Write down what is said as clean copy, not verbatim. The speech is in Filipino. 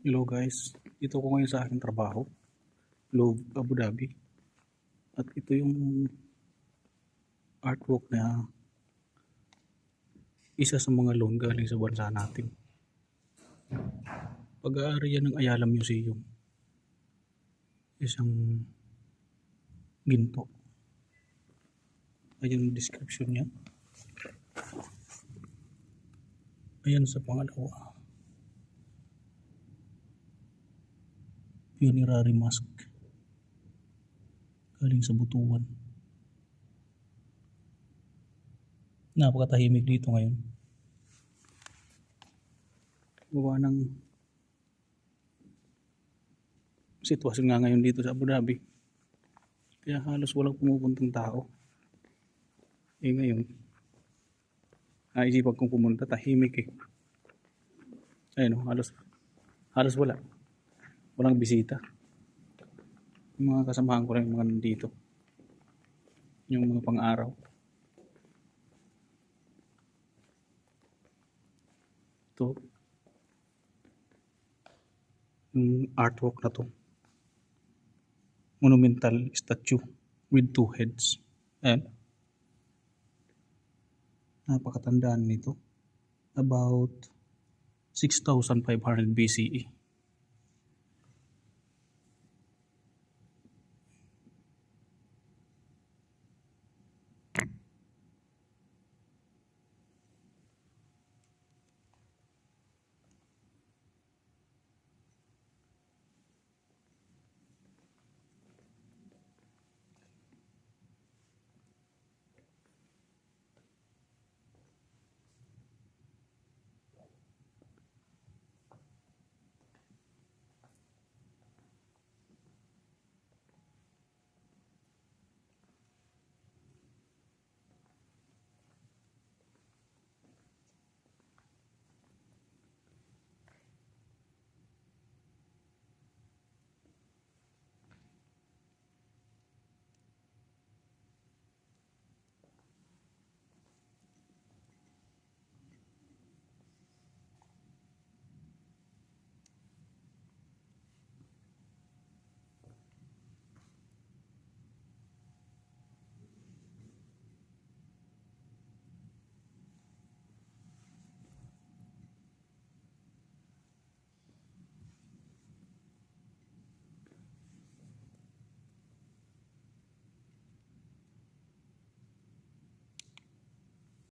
Hello guys, dito ko ngayon sa aking trabaho, loob Abu Dhabi. At ito yung artwork na isa sa mga loan galing sa bansa natin. Pag-aari yan ng Ayala Museum. Isang ginto. Ayan yung description niya. Ayan sa pangalawa. Funerary mask. Galing sa Butuan. Napakatahimik dito ngayon. Gawa ng sitwasyon nga ngayon dito sa Abu Dhabi. Kaya halos walang pumupuntang tao. Ngayon, naisipan kong pumunta, tahimik eh. Ayun, halos wala. Walang bisita. Yung mga kasamahan ko lang yung mga nandito. Yung mga pang-araw. Ito. Yung artwork na to. Monumental statue with 2 heads. Ayan. Napakatandaan nito. About 6,500 BCE.